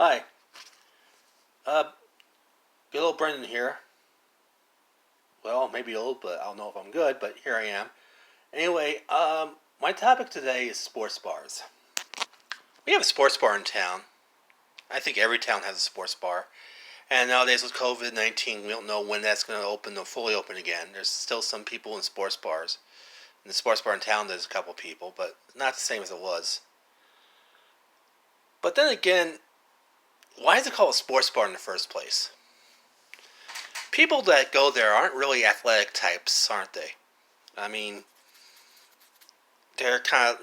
Hi, uh, good old Brendan here. Well, maybe old, but I don't know if I'm good, but here I am. Anyway, my topic today is sports bars. We have a sports bar in town. I think every town has a sports bar. And nowadays with COVID-19, we don't know when that's going to open or fully open again. There's still some people in sports bars. In the sports bar in town, there's a couple people, but not the same as it was. But then again, why is it called a sports bar in the first place? People that go there aren't really athletic types, aren't they? I mean, they're kind of.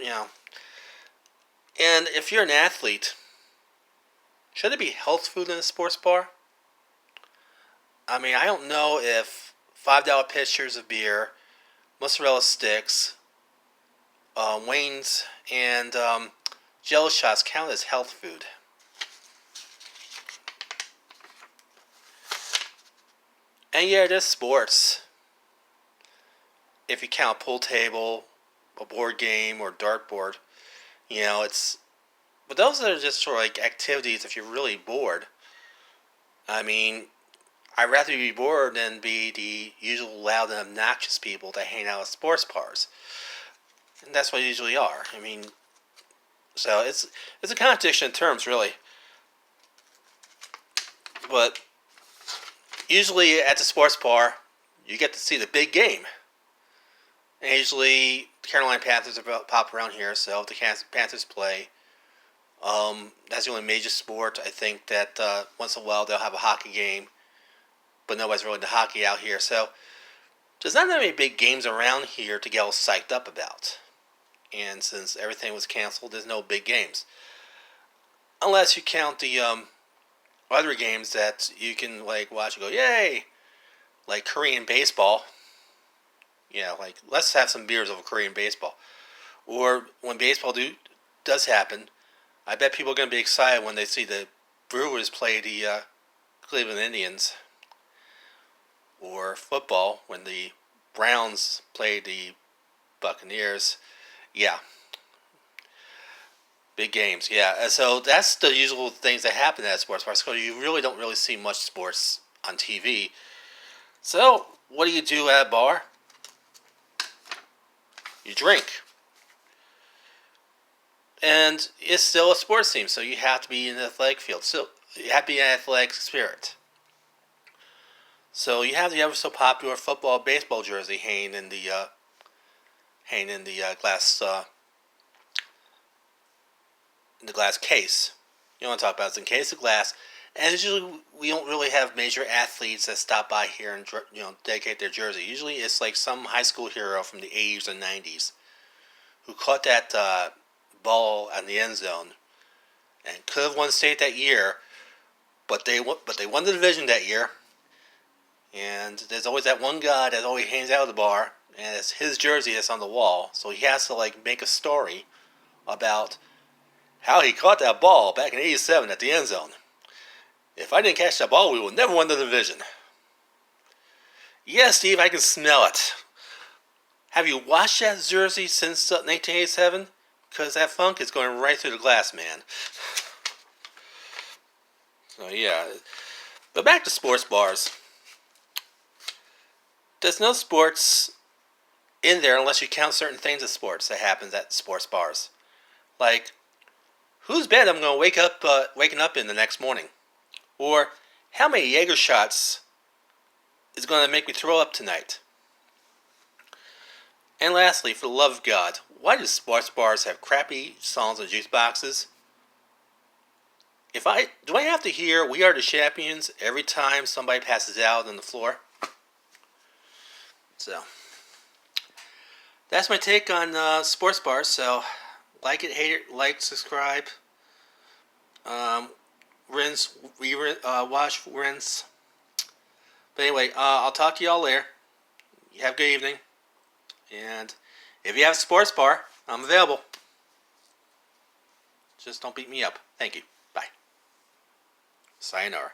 And if you're an athlete, should there be health food in a sports bar? I mean, I don't know if $5 pitchers of beer, mozzarella sticks, Wayne's, and Jello shots count as health food. And yeah, it is sports. If you count a pool table, a board game, or dartboard, it's. But those are just sort of like activities if you're really bored. I mean, I'd rather be bored than be the usual loud and obnoxious people that hang out at sports bars. And that's what they usually are. I mean, so it's a contradiction in terms, really. But usually at the sports bar, you get to see the big game. And usually, the Carolina Panthers pop around here, so if the Panthers play, that's the only major sport. I think that once in a while they'll have a hockey game, but nobody's really into hockey out here. So there's not that many big games around here to get all psyched up about. And since everything was canceled, there's no big games. Unless you count the other games that you can like watch and go, yay! Like Korean baseball. Yeah, like let's have some beers over Korean baseball. Or when baseball does happen, I bet people are going to be excited when they see the Brewers play the Cleveland Indians. Or football when the Browns play the Buccaneers. Yeah, big games. Yeah, so that's the usual things that happen at sports bars. So you really don't really see much sports on TV. So what do you do at a bar? You drink. And it's still a sports team, so you have to be in the athletic field. So you have to be an athletic spirit. So you have the ever so popular football, baseball jersey hanging in the glass in the glass case. You know what I'm talking about? It's in case of glass, and usually we don't really have major athletes that stop by here and dedicate their jersey. Usually it's like some high school hero from the 80s and 90s who caught that ball in the end zone and could have won state that year, but they won the division that year. And there's always that one guy that always hangs out of the bar, and it's his jersey that's on the wall. So he has to like make a story about how he caught that ball back in '87 at the end zone. If I didn't catch that ball, we would never win the division. Yeah, Steve, I can smell it. Have you washed that jersey since 1987? Because that funk is going right through the glass, man. So yeah, but back to sports bars. There's no sports in there unless you count certain things as sports that happens at sports bars. Like, whose bed I'm going to waking up in the next morning? Or, how many Jaeger shots is going to make me throw up tonight? And lastly, for the love of God, why do sports bars have crappy songs and juice boxes? Do I have to hear "We Are the Champions" every time somebody passes out on the floor? So, that's my take on sports bars. So, like it, hate it, like, subscribe, rinse, wash, rinse. But anyway, I'll talk to y'all later. You have a good evening. And if you have a sports bar, I'm available. Just don't beat me up. Thank you. Bye. Sayonara.